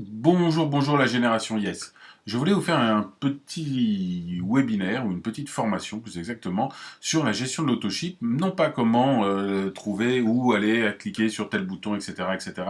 Bonjour, bonjour la génération Yes. Je voulais vous faire un petit webinaire ou une petite formation plus exactement sur la gestion de l'autoship, non pas comment trouver où aller à cliquer sur tel bouton, etc.,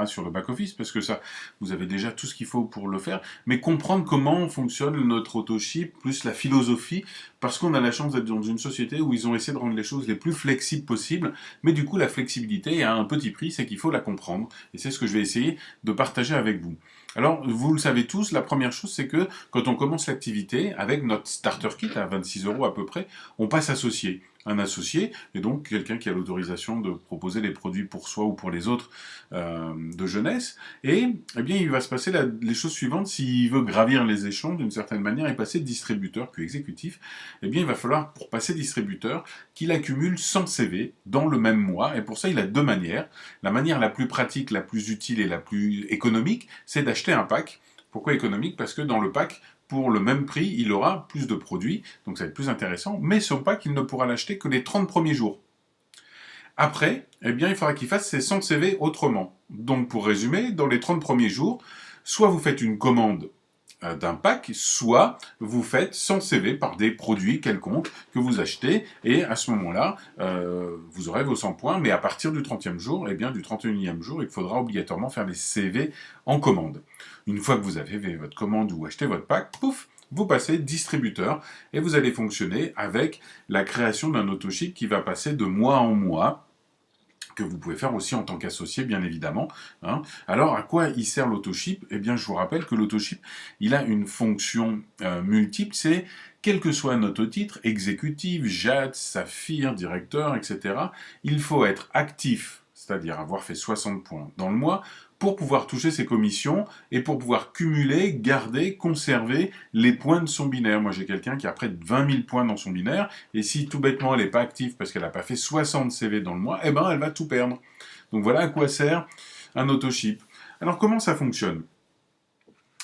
sur le back-office, parce que ça, vous avez déjà tout ce qu'il faut pour le faire, mais comprendre comment fonctionne notre autoship, plus la philosophie, parce qu'on a la chance d'être dans une société où ils ont essayé de rendre les choses les plus flexibles possibles, mais du coup la flexibilité a un petit prix, c'est qu'il faut la comprendre, et c'est ce que je vais essayer de partager avec vous. Alors, vous le savez tous, la première chose, c'est que quand on commence l'activité, avec notre starter kit à 26 € à peu près, on passe associé. Un associé, et donc quelqu'un qui a l'autorisation de proposer les produits pour soi ou pour les autres de jeunesse. Et eh bien, il va se passer les choses suivantes. S'il veut gravir les échelons d'une certaine manière et passer distributeur puis exécutif, eh bien, il va falloir, pour passer distributeur, qu'il accumule 100 CV dans le même mois. Et pour ça, il a deux manières. La manière la plus pratique, la plus utile et la plus économique, c'est d'acheter un pack. Pourquoi économique? Parce que dans le pack, pour le même prix, il aura plus de produits, donc ça va être plus intéressant, mais son pack, il ne pourra l'acheter que les 30 premiers jours. Après, eh bien, il faudra qu'il fasse ses 100 CV autrement. Donc, pour résumer, dans les 30 premiers jours, soit vous faites une commande d'un pack, soit vous faites 100 CV par des produits quelconques que vous achetez, et à ce moment-là, vous aurez vos 100 points, mais à partir du 30e jour, et bien du 31e jour, il faudra obligatoirement faire les CV en commande. Une fois que vous avez fait votre commande ou acheté votre pack, pouf, vous passez distributeur, et vous allez fonctionner avec la création d'un autoship qui va passer de mois en mois, que vous pouvez faire aussi en tant qu'associé, bien évidemment. Hein. Alors, à quoi il sert l'autoship? Eh bien, je vous rappelle que l'autoship, il a une fonction multiple, c'est quel que soit notre titre, exécutif, Jade, Saphir, directeur, etc., il faut être actif, c'est-à-dire avoir fait 60 points dans le mois, pour pouvoir toucher ses commissions et pour pouvoir cumuler, garder, conserver les points de son binaire. Moi, j'ai quelqu'un qui a près de 20 000 points dans son binaire, et si tout bêtement elle n'est pas active parce qu'elle n'a pas fait 60 CV dans le mois, eh ben elle va tout perdre. Donc voilà à quoi sert un autoship. Alors comment ça fonctionne?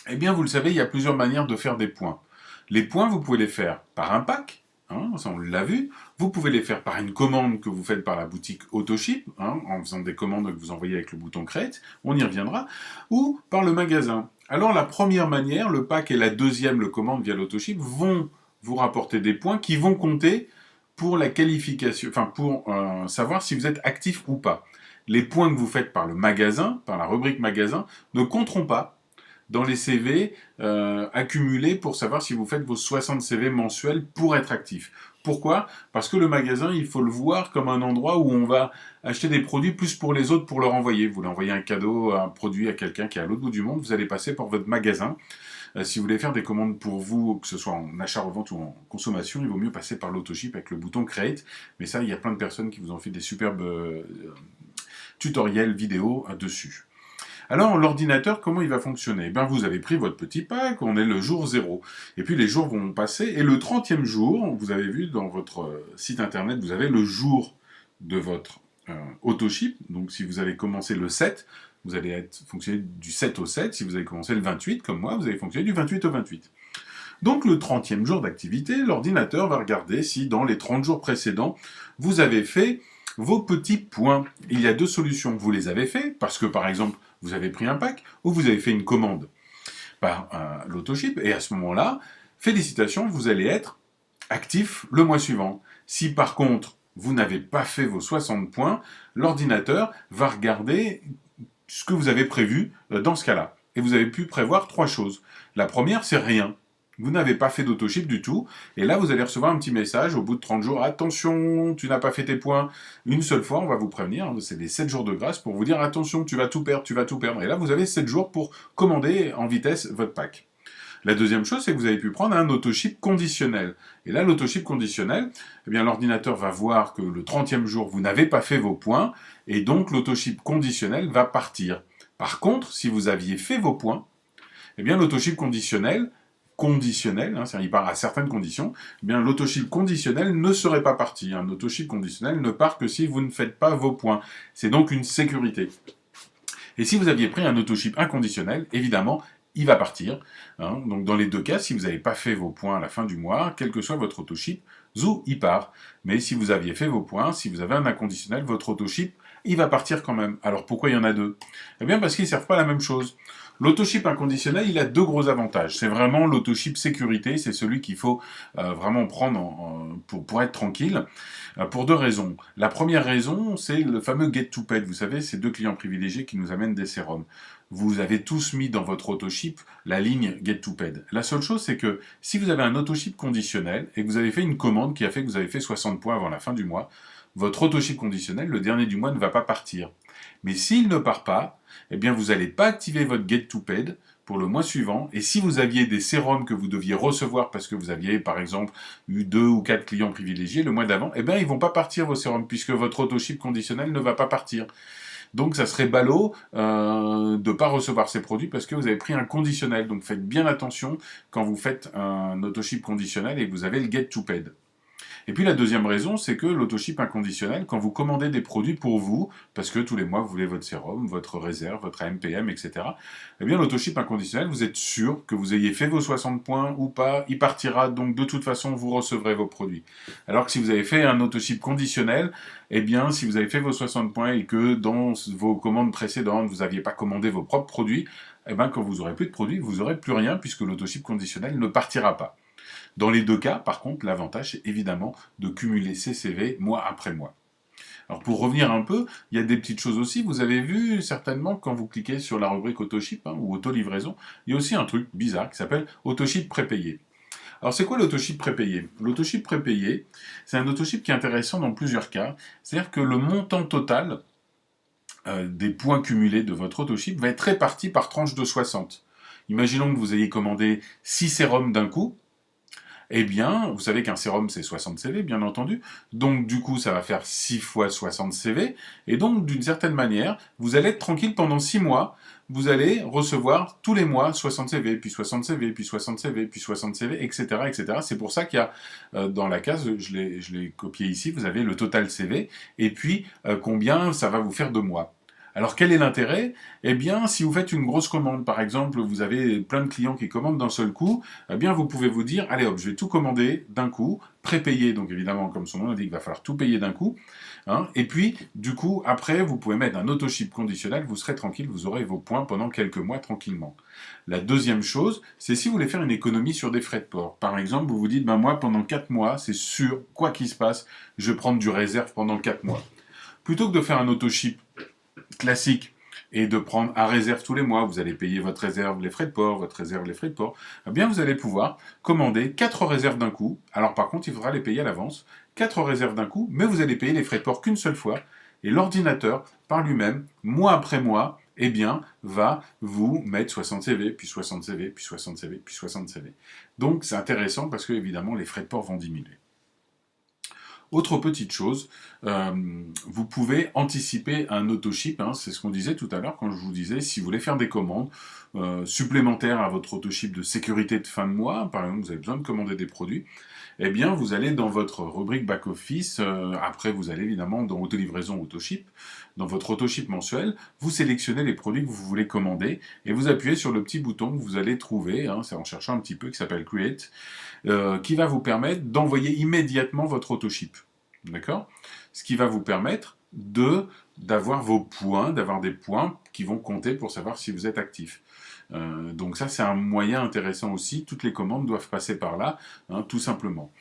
Eh bien, vous le savez, il y a plusieurs manières de faire des points. Les points, vous pouvez les faire par un pack, hein, ça on l'a vu. Vous pouvez les faire par une commande que vous faites par la boutique Autoship, hein, en faisant des commandes que vous envoyez avec le bouton Create, on y reviendra, ou par le magasin. Alors la première manière, le pack et la deuxième, le commande via l'Autoship, vont vous rapporter des points qui vont compter pour la qualification, enfin pour savoir si vous êtes actif ou pas. Les points que vous faites par le magasin, par la rubrique magasin, ne compteront pas dans les CV accumulés pour savoir si vous faites vos 60 CV mensuels pour être actif. Pourquoi? Parce que le magasin, il faut le voir comme un endroit où on va acheter des produits plus pour les autres pour leur envoyer. Vous voulez envoyer un cadeau, un produit à quelqu'un qui est à l'autre bout du monde, vous allez passer par votre magasin. Si vous voulez faire des commandes pour vous, que ce soit en achat-revente ou en consommation, il vaut mieux passer par l'autoship avec le bouton Create. Mais ça, il y a plein de personnes qui vous ont fait des superbes tutoriels vidéo dessus. Alors, l'ordinateur, comment il va fonctionner? Ben, vous avez pris votre petit pack, on est le jour 0. Et puis, les jours vont passer. Et le 30e jour, vous avez vu dans votre site internet, vous avez le jour de votre autoship. Donc, si vous avez commencé le 7, vous allez fonctionner du 7 au 7. Si vous avez commencé le 28, comme moi, vous allez fonctionner du 28 au 28. Donc, le 30e jour d'activité, l'ordinateur va regarder si, dans les 30 jours précédents, vous avez fait vos petits points. Il y a deux solutions. Vous les avez fait, parce que, par exemple, vous avez pris un pack, ou vous avez fait une commande par l'autoship, et à ce moment-là, félicitations, vous allez être actif le mois suivant. Si par contre, vous n'avez pas fait vos 60 points, l'ordinateur va regarder ce que vous avez prévu dans ce cas-là. Et vous avez pu prévoir trois choses. La première, c'est rien. Vous n'avez pas fait d'autoship du tout, et là vous allez recevoir un petit message au bout de 30 jours, attention, tu n'as pas fait tes points. Une seule fois, on va vous prévenir, c'est les 7 jours de grâce pour vous dire, attention, tu vas tout perdre, tu vas tout perdre. Et là vous avez 7 jours pour commander en vitesse votre pack. La deuxième chose, c'est que vous avez pu prendre un autoship conditionnel. Et là, l'autoship conditionnel, eh bien, l'ordinateur va voir que le 30e jour, vous n'avez pas fait vos points, et donc l'autoship conditionnel va partir. Par contre, si vous aviez fait vos points, eh bien, l'autoship conditionnel, hein, c'est-à-dire il part à certaines conditions, eh bien l'autoship conditionnel ne serait pas parti. Un autoship conditionnel ne part que si vous ne faites pas vos points. C'est donc une sécurité. Et si vous aviez pris un autoship inconditionnel, évidemment, il va partir. Hein. Donc dans les deux cas, si vous n'avez pas fait vos points à la fin du mois, quel que soit votre autoship, zou, il part. Mais si vous aviez fait vos points, si vous avez un inconditionnel, votre autoship il va partir quand même. Alors pourquoi il y en a deux? Eh bien parce qu'ils ne servent pas à la même chose. L'autoship inconditionnel, il a deux gros avantages. C'est vraiment l'autoship sécurité, c'est celui qu'il faut vraiment prendre pour être tranquille, pour deux raisons. La première raison, c'est le fameux get to pet. Vous savez, ces deux clients privilégiés qui nous amènent des sérums. Vous avez tous mis dans votre autoship la ligne get to pet. La seule chose, c'est que si vous avez un autoship conditionnel et que vous avez fait une commande qui a fait que vous avez fait 60 points avant la fin du mois, votre autoship conditionnel, le dernier du mois, ne va pas partir. Mais s'il ne part pas, eh bien vous n'allez pas activer votre get to paid pour le mois suivant. Et si vous aviez des sérums que vous deviez recevoir parce que vous aviez, par exemple, eu 2 ou 4 clients privilégiés le mois d'avant, eh bien ils vont pas partir vos sérums puisque votre autoship conditionnel ne va pas partir. Donc ça serait ballot de ne pas recevoir ces produits parce que vous avez pris un conditionnel. Donc faites bien attention quand vous faites un autoship conditionnel et que vous avez le get to paid. Et puis la deuxième raison, c'est que l'autoship inconditionnel, quand vous commandez des produits pour vous, parce que tous les mois vous voulez votre sérum, votre réserve, votre AMPM, etc., eh bien l'autoship inconditionnel, vous êtes sûr que vous ayez fait vos 60 points ou pas, il partira, donc de toute façon vous recevrez vos produits. Alors que si vous avez fait un autoship conditionnel, eh bien si vous avez fait vos 60 points et que dans vos commandes précédentes, vous n'aviez pas commandé vos propres produits, eh bien quand vous aurez plus de produits, vous n'aurez plus rien puisque l'autoship conditionnel ne partira pas. Dans les deux cas, par contre, l'avantage, c'est évidemment de cumuler ces CV mois après mois. Alors pour revenir un peu, il y a des petites choses aussi. Vous avez vu certainement quand vous cliquez sur la rubrique autoship ou auto-livraison, il y a aussi un truc bizarre qui s'appelle autoship prépayé. Alors c'est quoi l'autoship prépayé? L'autoship prépayé, c'est un autoship qui est intéressant dans plusieurs cas. C'est-à-dire que le montant total des points cumulés de votre autoship va être réparti par tranche de 60. Imaginons que vous ayez commandé 6 sérums d'un coup. Eh bien, vous savez qu'un sérum, c'est 60 CV, bien entendu. Donc, du coup, ça va faire 6 fois 60 CV. Et donc, d'une certaine manière, vous allez être tranquille pendant 6 mois. Vous allez recevoir tous les mois 60 CV, puis 60 CV, puis 60 CV, puis 60 CV, etc., etc. C'est pour ça qu'il y a, dans la case, je l'ai copié ici, vous avez le total CV, et puis combien ça va vous faire de mois. Alors quel est l'intérêt? Eh bien, si vous faites une grosse commande, par exemple, vous avez plein de clients qui commandent d'un seul coup, eh bien vous pouvez vous dire, allez hop, je vais tout commander d'un coup, prépayé, donc évidemment, comme son nom l'indique, il va falloir tout payer d'un coup, hein, et puis, du coup, après, vous pouvez mettre un autoship conditionnel, vous serez tranquille, vous aurez vos points pendant quelques mois tranquillement. La deuxième chose, c'est si vous voulez faire une économie sur des frais de port. Par exemple, vous vous dites, ben moi, pendant 4 mois, c'est sûr, quoi qu'il se passe, je vais prendre du réserve pendant 4 mois. Plutôt que de faire un autoship classique et de prendre à réserve tous les mois, vous allez payer votre réserve, les frais de port, votre réserve, les frais de port, eh bien vous allez pouvoir commander 4 réserves d'un coup. Alors par contre, il faudra les payer à l'avance, 4 réserves d'un coup, mais vous allez payer les frais de port qu'une seule fois, et l'ordinateur, par lui-même, mois après mois, eh bien, va vous mettre 60 CV, puis 60 CV, puis 60 CV, puis 60 CV. Donc c'est intéressant parce que, évidemment, les frais de port vont diminuer. Autre petite chose, vous pouvez anticiper un autoship, hein, c'est ce qu'on disait tout à l'heure quand je vous disais, si vous voulez faire des commandes supplémentaires à votre autoship de sécurité de fin de mois, par exemple vous avez besoin de commander des produits, eh bien vous allez dans votre rubrique back-office, après vous allez évidemment dans auto-livraison autoship, dans votre autoship mensuel, vous sélectionnez les produits que vous voulez commander et vous appuyez sur le petit bouton que vous allez trouver, hein, c'est en cherchant un petit peu, qui s'appelle Create, qui va vous permettre d'envoyer immédiatement votre autoship. D'accord? Ce qui va vous permettre d'avoir vos points, d'avoir des points qui vont compter pour savoir si vous êtes actif. Donc ça, c'est un moyen intéressant aussi. Toutes les commandes doivent passer par là, hein, tout simplement.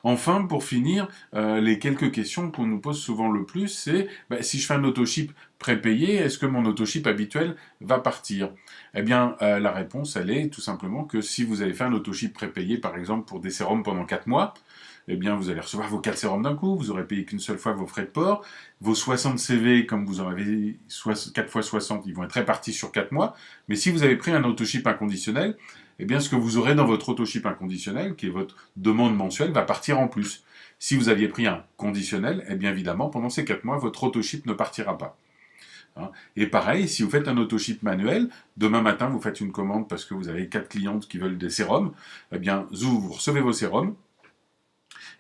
Enfin, pour finir, les quelques questions qu'on nous pose souvent le plus, c'est si je fais un autoship prépayé, est-ce que mon autoship habituel va partir? Eh bien, la réponse, elle est tout simplement que si vous avez fait un autoship prépayé, par exemple pour des sérums pendant 4 mois, eh bien, vous allez recevoir vos 4 sérums d'un coup, vous aurez payé qu'une seule fois vos frais de port, vos 60 CV, comme vous en avez 4 fois 60, ils vont être répartis sur 4 mois, mais si vous avez pris un autoship inconditionnel, eh bien, ce que vous aurez dans votre autoship inconditionnel, qui est votre demande mensuelle, va partir en plus. Si vous aviez pris un conditionnel, eh bien, évidemment, pendant ces 4 mois, votre autoship ne partira pas. Et pareil, si vous faites un autoship manuel, demain matin, vous faites une commande parce que vous avez 4 clientes qui veulent des sérums, eh bien, vous recevez vos sérums,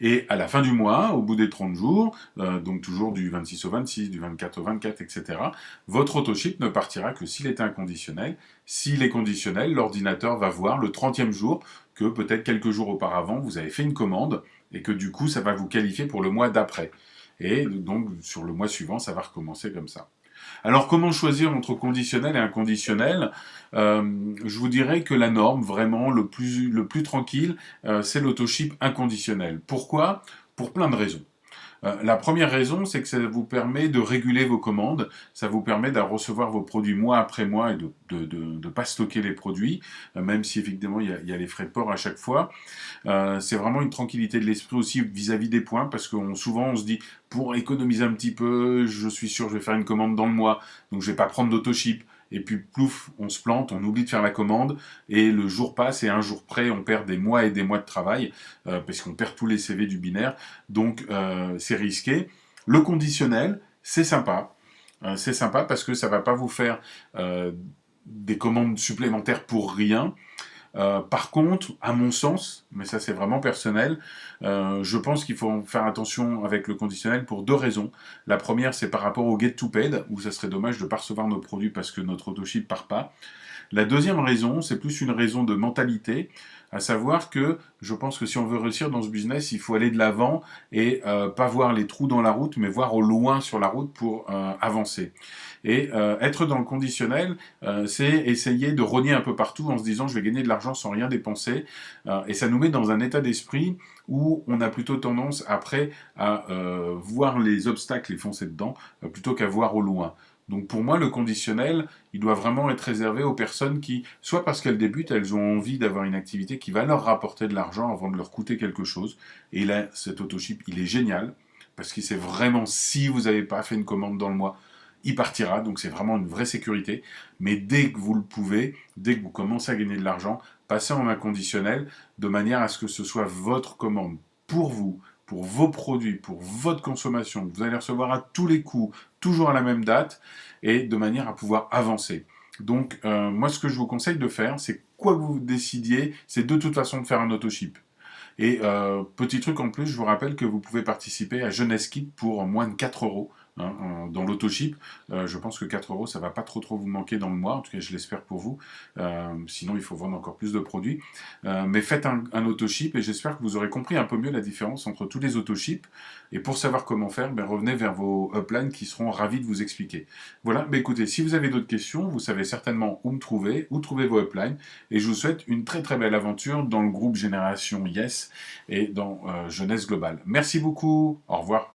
et à la fin du mois, au bout des 30 jours, donc toujours du 26 au 26, du 24 au 24, etc., votre autoship ne partira que s'il est inconditionnel. S'il est conditionnel, l'ordinateur va voir le 30e jour que peut-être quelques jours auparavant, vous avez fait une commande et que du coup, ça va vous qualifier pour le mois d'après. et donc sur le mois suivant, ça va recommencer comme ça. Alors comment choisir entre conditionnel et inconditionnel? Je vous dirais que la norme, vraiment, le plus tranquille, c'est l'autoship inconditionnel. Pourquoi? Pour plein de raisons. La première raison, c'est que ça vous permet de réguler vos commandes, ça vous permet de recevoir vos produits mois après mois et de ne pas stocker les produits, même si effectivement il y a les frais de port à chaque fois. C'est vraiment une tranquillité de l'esprit aussi vis-à-vis des points, parce que souvent on se dit, pour économiser un petit peu, je suis sûr que je vais faire une commande dans le mois, donc je vais pas prendre d'autoship. Et puis plouf, on se plante, on oublie de faire la commande, et le jour passe, et un jour près, on perd des mois et des mois de travail, parce qu'on perd tous les CV du binaire, donc c'est risqué. Le conditionnel, c'est sympa. C'est sympa parce que ça va pas vous faire des commandes supplémentaires pour rien. Par contre, à mon sens, mais ça c'est vraiment personnel, je pense qu'il faut faire attention avec le conditionnel pour deux raisons. La première, c'est par rapport au get to paid, où ça serait dommage de ne pas recevoir nos produits parce que notre autoship part pas. La deuxième raison, c'est plus une raison de mentalité, à savoir que je pense que si on veut réussir dans ce business, il faut aller de l'avant et pas voir les trous dans la route, mais voir au loin sur la route pour avancer. Et être dans le conditionnel, c'est essayer de rogner un peu partout en se disant je vais gagner de l'argent sans rien dépenser. Et ça nous met dans un état d'esprit où on a plutôt tendance après à voir les obstacles et foncer dedans, plutôt qu'à voir au loin. Donc pour moi, le conditionnel, il doit vraiment être réservé aux personnes qui, soit parce qu'elles débutent, elles ont envie d'avoir une activité qui va leur rapporter de l'argent avant de leur coûter quelque chose. Et là, cet autoship, il est génial, parce qu'il sait vraiment, si vous n'avez pas fait une commande dans le mois, il partira, donc c'est vraiment une vraie sécurité. Mais dès que vous le pouvez, dès que vous commencez à gagner de l'argent, passez en inconditionnel, de manière à ce que ce soit votre commande pour vous, pour vos produits, pour votre consommation, que vous allez recevoir à tous les coups, toujours à la même date, et de manière à pouvoir avancer. Donc, moi, ce que je vous conseille de faire, c'est quoi que vous décidiez, c'est de toute façon de faire un autoship. Et petit truc en plus, je vous rappelle que vous pouvez participer à Jeunesse Kit pour moins de 4 euros. Hein, dans l'autoship, je pense que 4 euros, ça va pas trop vous manquer dans le mois, en tout cas je l'espère pour vous, sinon il faut vendre encore plus de produits, mais faites un autoship et j'espère que vous aurez compris un peu mieux la différence entre tous les autoships, et pour savoir comment faire, ben, revenez vers vos uplines qui seront ravis de vous expliquer. Voilà, ben, écoutez, si vous avez d'autres questions, vous savez certainement où me trouver, où trouver vos uplines, et je vous souhaite une très belle aventure dans le groupe Génération Yes et dans Jeunesse Globale. Merci beaucoup, au revoir.